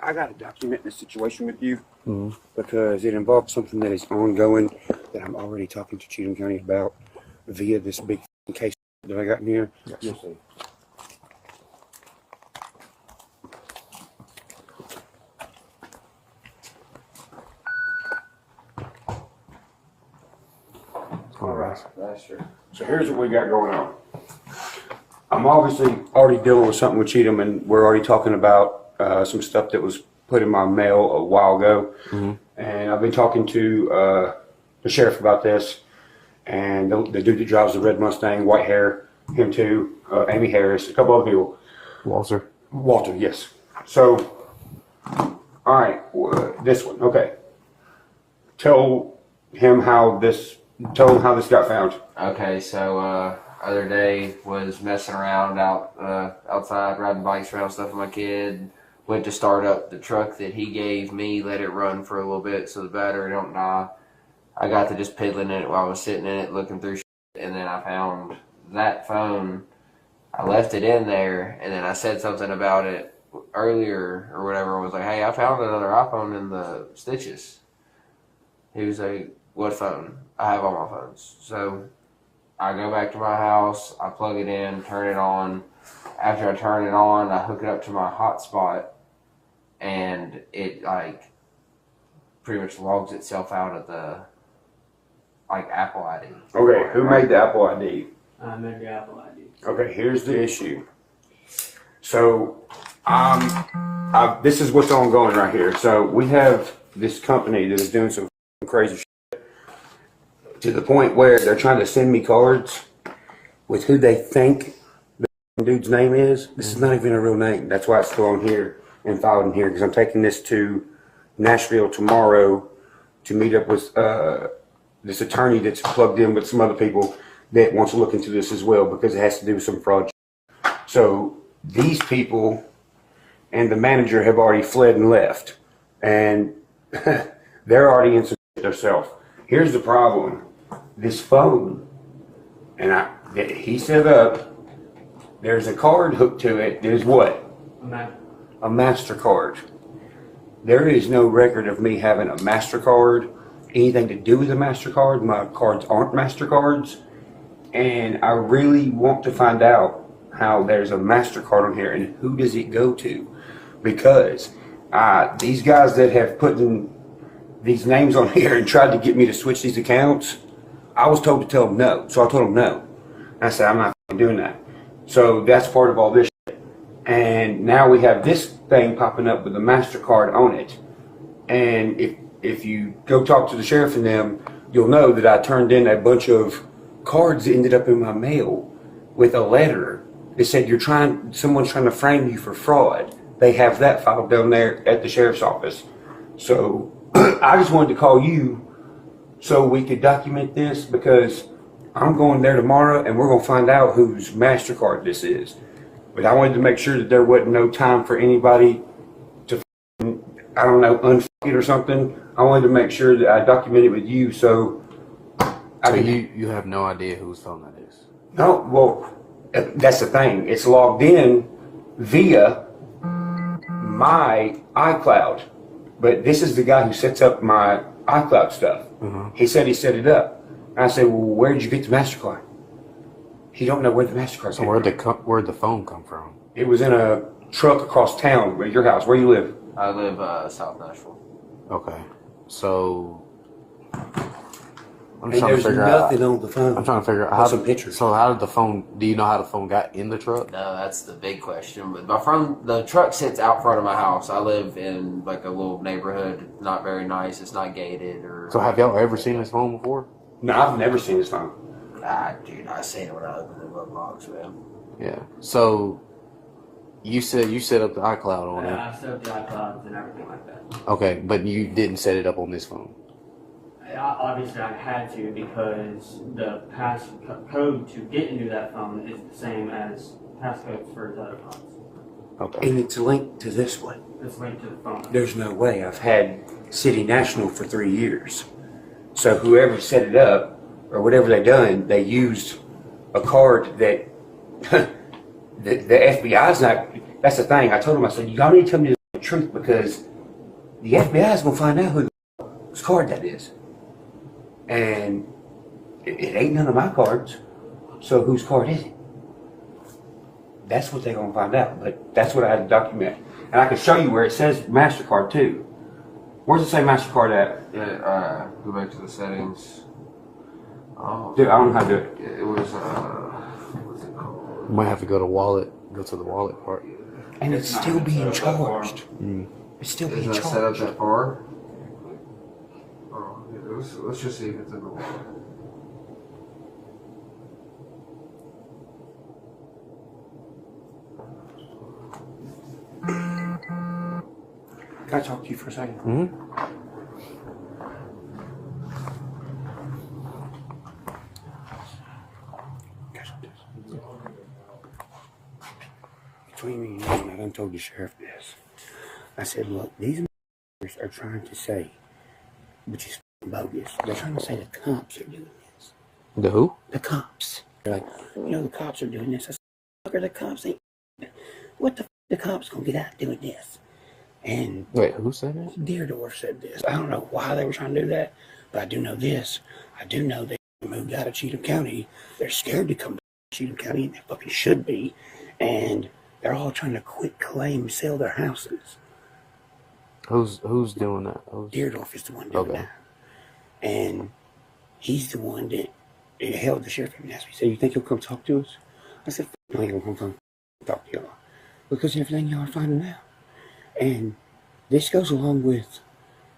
I got to document this situation with you because it involves something that is ongoing that I'm already talking to Cheatham County about via this big case that I got in here. Yes. You'll see. All right. So here's what we got going on. I'm obviously already dealing with something with Cheatham, and we're already talking about some stuff that was put in my mail a while ago. And I've been talking to the sheriff about this, and the dude that drives the red Mustang, white hair, him too, Amy Harris, a couple other people. Walter, yes. So, all right, this one, okay. Tell him how this got found. Okay, so other day was messing around outside, riding bikes around, stuff with my kid. Went to start up the truck that he gave me, let it run for a little bit so the battery don't die. I got to just piddling in it while I was sitting in it, looking through shit, and then I found that phone. I left it in there, and then I said something about it earlier or whatever. I was like, hey, I found another iPhone in the stitches. He was like, what phone? I have all my phones. So I go back to my house, I plug it in, turn it on. After I turn it on, I hook it up to my hotspot, and it like pretty much logs itself out of the like Apple ID. Okay, who made the Apple ID? I made the Apple ID. Okay, here's the issue. So, this is what's ongoing right here. So we have this company that is doing some crazy shit to the point where they're trying to send me cards with who they think the dude's name is. This is not even a real name. That's why it's still on here and filed in here, because I'm taking this to Nashville tomorrow to meet up with this attorney that's plugged in with some other people that wants to look into this as well, because it has to do with some fraud. So these people and the manager have already fled and left, and they're already in some shit themselves. Here's the problem. This phone, and that he set up, there's a card hooked to it. There's what? A MasterCard. There is no record of me having a MasterCard, anything to do with a MasterCard. My cards aren't MasterCards. And I really want to find out how there's a MasterCard on here and who does it go to. Because these guys that have put in these names on here and tried to get me to switch these accounts, I was told to tell them no. So I told them no. And I said, I'm not doing that. So that's part of all this shit. And now we have this thing popping up with a MasterCard on it. And if you go talk to the sheriff and them, you'll know that I turned in a bunch of cards that ended up in my mail with a letter that said someone's trying to frame you for fraud. They have that filed down there at the sheriff's office. So I just wanted to call you so we could document this, because I'm going there tomorrow and we're going to find out whose MasterCard this is. But I wanted to make sure that there wasn't no time for anybody to, I don't know, unfuck it or something. I wanted to make sure that I documented with you so you have no idea whose phone that is? No, well, that's the thing. It's logged in via my iCloud. But this is the guy who sets up my iCloud stuff. He said he set it up. And I said, well, where did you get the MasterCard? He don't know where the MasterCard So came from. where'd the phone come from? It was in a truck across town at your house. Where you live? I live South Nashville. Okay. So I'm Hey, trying to there's figure nothing out. on the phone. I'm trying to figure out Got some pictures. So how did the phone? Do you know how the phone got in the truck? No, that's the big question. But the truck sits out front of my house. I live in like a little neighborhood, not very nice. It's not gated or. So have y'all ever seen this phone before? No, I've never seen this phone. Dude, I seen it when I opened the glove box, man. Yeah. So you said you set up the iCloud on it. I set up the iClouds and everything like that. Okay, but you didn't set it up on this phone. Obviously, I had to, because the passcode to get into that phone is the same as passcodes for the other phones. Okay. And it's linked to this one. It's linked to the phone. There's no way. I've had City National for 3 years. So whoever set it up, or whatever they done, they used a card that the FBI's not. That's the thing. I told them, I said, y'all need to tell me the truth because the FBI is gonna find out whose card that is, and it ain't none of my cards. So whose card is it? That's what they're gonna find out. But that's what I had to document, and I can show you where it says MasterCard too. Where's it say MasterCard at? Yeah, go back to the settings. Oh, Dude, I don't know how to do it. it was what's it called? Might have to go to wallet. Go to the wallet part. And it's still being charged. Mm. It's still Is being that set up charged. that far? Oh, yeah, let's just see if it's in the wallet. Can I talk to you for a second? Mm-hmm. Between me and you, I done told the sheriff this. I said, look, these motherfuckers are trying to say, which is bogus. They're trying to say the cops are doing this. The who? The cops. They're like, the cops are doing this. I said, fuck are the cops? What the cops gonna get out doing this? And Wait, who said that? Deerdorf said this. I don't know why they were trying to do that, but I do know this. I do know they moved out of Cheatham County. They're scared to come to Cheatham County, and they fucking should be. And they're all trying to quit claim, sell their houses. Who's doing that? Deerdorf is the one doing that. And he's the one that held the sheriff and asked me, he said, you think he'll come talk to us? I said, no, he ain't gonna come talk to y'all. Because everything y'all are finding out. And this goes along with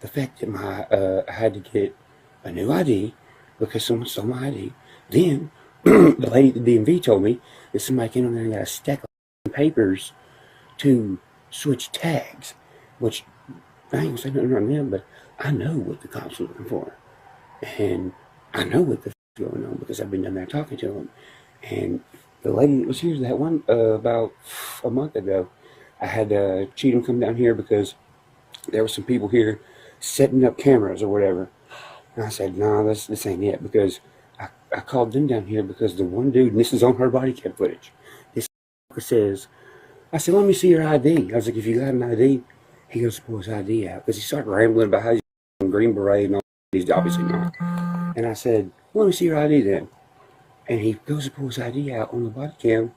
the fact that I had to get a new ID because someone stole my ID. Then the lady at the DMV told me that somebody came in there and got a stack of papers to switch tags, which I ain't gonna say nothing on them, but I know what the cops are looking for. And I know what the f is going on because I've been down there talking to them. And the lady that was here that one about a month ago, I had Cheatham come down here because there were some people here setting up cameras or whatever. And I said, no, this ain't it, because I called them down here because the one dude, and this is on her body cam footage, this says, I said, let me see your ID. I was like, if you got an ID, he goes to pull his ID out. Because he started rambling about how he's a Green Beret and all. He's obviously not. And I said, let me see your ID then. And he goes to pull his ID out on the body cam.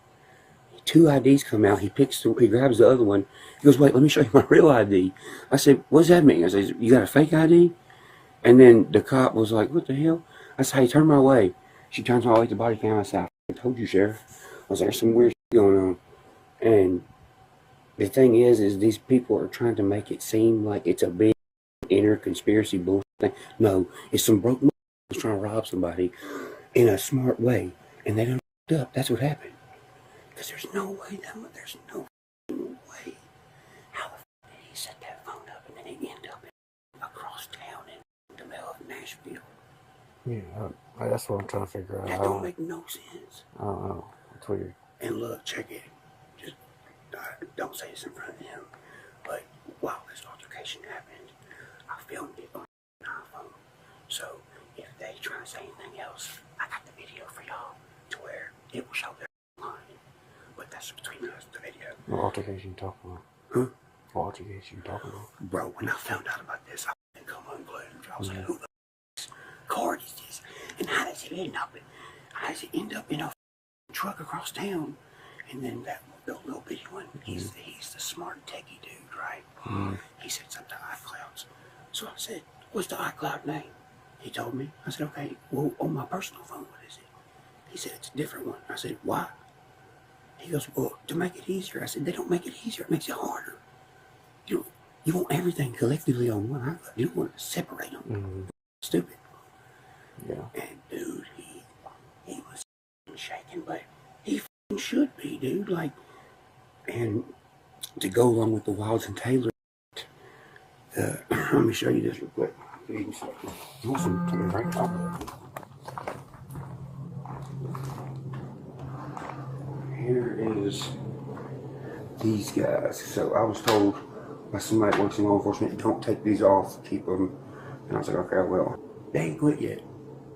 Two IDs come out. He grabs the other one. He goes, wait, let me show you my real ID. I said, what does that mean? I said, you got a fake ID? And then the cop was like, what the hell? I said, hey, turn my way. She turns my way to the body cam. I said, I told you, Sheriff. I was like, there's some weird shit going on. And the thing is these people are trying to make it seem like it's a big inner conspiracy bullshit thing. No, it's some broke motherfuckers trying to rob somebody in a smart way. And they done f***ed up. That's what happened. Because there's no way there's no way. How the f*** did he set that phone up and then he end up across town in the middle of Nashville? Yeah, that's what I'm trying to figure out. That don't make no sense. I don't know. It's weird. And look, check it. Just don't say this in front of him. But while this altercation happened, I filmed it on my iPhone. So if they try to say anything else, I got the video for y'all to where it will show their line. But that's between us, the video. What altercation you talking about? Huh? What altercation you talking about? Bro, when I found out about this, I didn't come unglued. I was like, who the card is this? And how does it end up in a truck across town? And then that little bitty one, he's the smart techie dude, right? Mm-hmm. He said something to iClouds. So I said, what's the iCloud name? He told me. I said, okay, well, on my personal phone, what is it? He said, it's a different one. I said, why? He goes, well, to make it easier. I said, they don't make it easier. It makes it harder. You want everything collectively on one iCloud. You don't want to separate them. Mm-hmm. Stupid. Yeah. And dude, he was shaking, but he should be, dude. Like, and to go along with the Wilds and Taylor, let me show you this real quick. You want some right now? Here is these guys. So I was told by somebody that works in law enforcement, don't take these off, keep them. And I was like, okay, well, they ain't quit yet.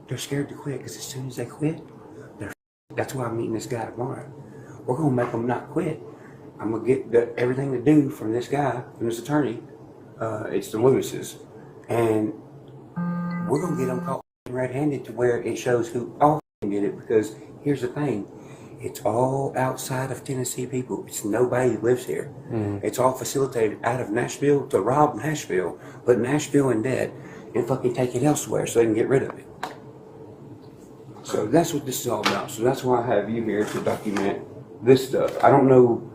They're scared to quit because as soon as they quit, that's why I'm meeting this guy tomorrow. We're gonna make them not quit. I'm gonna get everything to do from this guy, from this attorney. It's the Lewises, and we're gonna get them caught red-handed to where it shows who all did it. Because here's the thing, it's all outside of Tennessee people. It's nobody that lives here. It's all facilitated out of Nashville to rob Nashville, put Nashville in debt, and fucking take it elsewhere so they can get rid of it. So that's what this is all about. So that's why I have you here to document this stuff. I don't know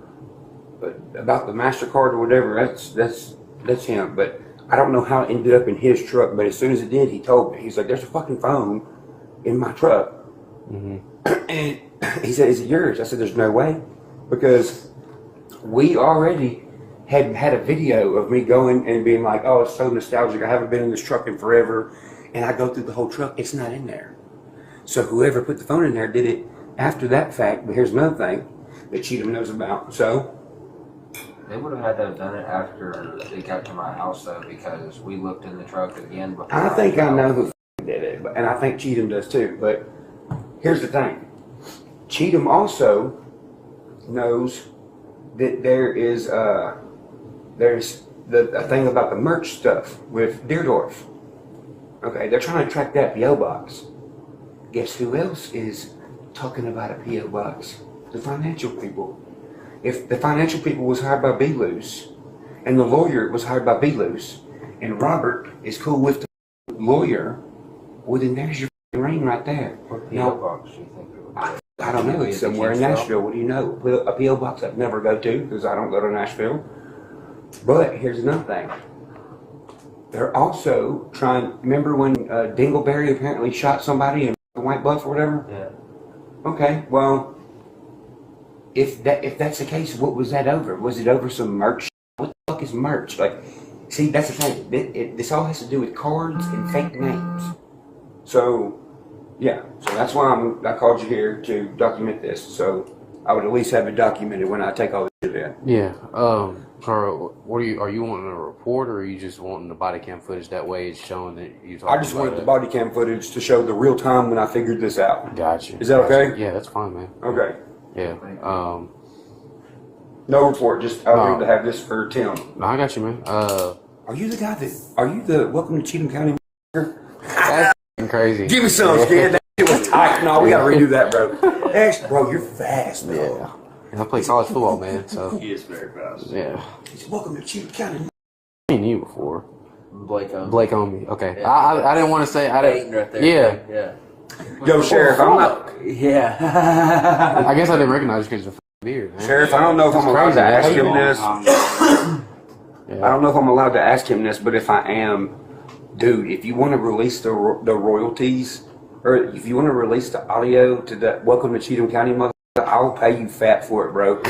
about the MasterCard or whatever. That's him. But I don't know how it ended up in his truck. But as soon as it did, he told me. He's like, "There's a fucking phone in my truck." And he said, "Is it yours?" I said, "There's no way," because we already had a video of me going and being like, "Oh, it's so nostalgic. I haven't been in this truck in forever." And I go through the whole truck. It's not in there. So whoever put the phone in there did it after that fact. But here's another thing that Cheatham knows about. So They would have had to have done it after they got to my house, though, because we looked in the truck again before. I think I know who did it, and I think Cheatham does too. But here's the thing. Cheatham also knows that there's a thing about the merch stuff with Deerdorf. Okay, they're trying to track that P.O. box. Guess who else is talking about a P.O. box? The financial people. If the financial people was hired by B-Loose, and the lawyer was hired by B-Loose, and Robert is cool with the lawyer, well then there's your ring right there. What P.O. box do you think it would be? I don't know. It's somewhere in Nashville. What do you know? A P.O. box I'd never go to because I don't go to Nashville. But here's another thing. They're also trying. Remember when Dingleberry apparently shot somebody in White Bluff or whatever? Yeah. Okay. Well, if that's the case, what was that over? Was it over some merch? What the fuck is merch? Like, see, that's the thing. This all has to do with cards and fake names. So. Yeah, so that's why I called you here to document this. So I would at least have it documented when I take all this shit in. Yeah. Carl, what are you wanting a report, or are you just wanting the body cam footage? That way, it's showing that you. I just wanted the body cam footage to show the real time when I figured this out. Gotcha. Is that okay? Yeah, that's fine, man. Okay. Yeah. No report. Just I need to have this for Tim. No, I got you, man. Are you the guy that? Are you the Welcome to Cheatham County? That's crazy. Give me some, kid. That shit was tight. No, we gotta redo that, bro. Bro, you're fast, man. Yeah. And I play college football, man. So He is very fast. yeah. He's Welcome to Cheatham County. I seen you before. Blake on me. Okay. Yeah. I didn't want to say. I didn't. right there. Yeah. Yeah. Yo, Sheriff, I'm not. Yeah. I guess I didn't recognize you because of the beard, man. Sheriff, I don't know if I'm allowed to ask him this. Yeah. I don't know if I'm allowed to ask him this, but if I am, dude, if you want to release the royalties, or if you want to release the audio to the Welcome to Cheatham County motherfucker, I'll pay you fat for it, bro.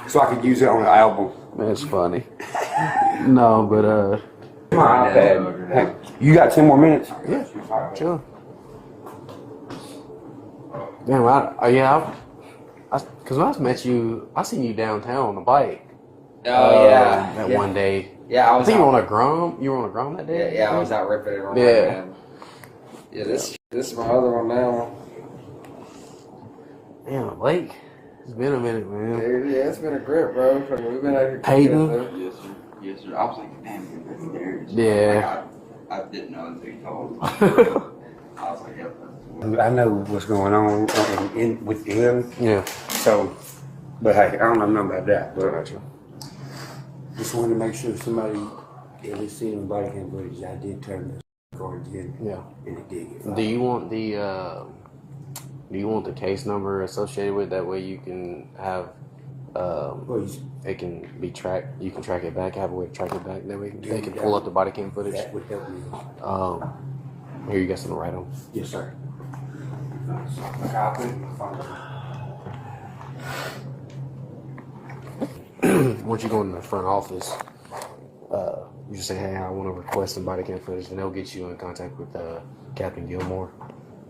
So I could use it on an album. That's funny. No, but My iPad. Hey, you got 10 more minutes? yeah, chill. Damn, because when I met you, I seen you downtown on the bike. Oh yeah. That yeah. one day. Yeah, I think you were on a Grom. You were on a Grom that day. Yeah, I was out ripping it around. Yeah. Man. Yeah, this is my other one now. Damn, Blake. It's been a minute, man. Dude, yeah, it's been a grip, bro. We've been out here. Peyton? Yes, sir. Yes, sir. I was like, damn, that's Darius. Yeah. Like, I didn't know until you told me. I was like, yep. I know what's going on with him. Yeah. So, but hey, I don't know nothing about that. But just wanted to make sure somebody at least seen the body cam footage. I did turn the card in. Yeah. And it did get fired. Do you want the case number associated with it? That way you can have Please. it can be tracked. You can track it back. Have a way to track it back. That way they can pull up the body cam footage. That would help me. Here, you got something to write on. Yes, sir. Okay, I'll put it in my phone. Once you go in the front office, you just say, "Hey, I want to request some body cam footage," and they'll get you in contact with Captain Gilmore,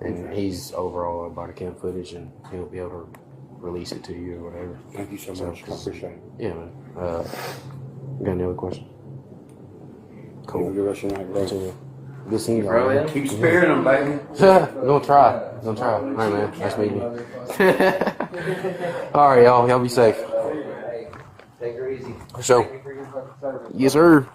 and he's over all our body cam footage, and he'll be able to release it to you or whatever. Thank you so much. I appreciate it. Yeah, man. You got any other question? Have a Cool. good rest of your night, bro. So, good seeing you, Bro, man. Keep sparing them, baby. Gonna try. All right, man. Nice meeting you. All right, y'all. Y'all be safe. Hey, For sure. Thank you for your fucking service. Yes, sir.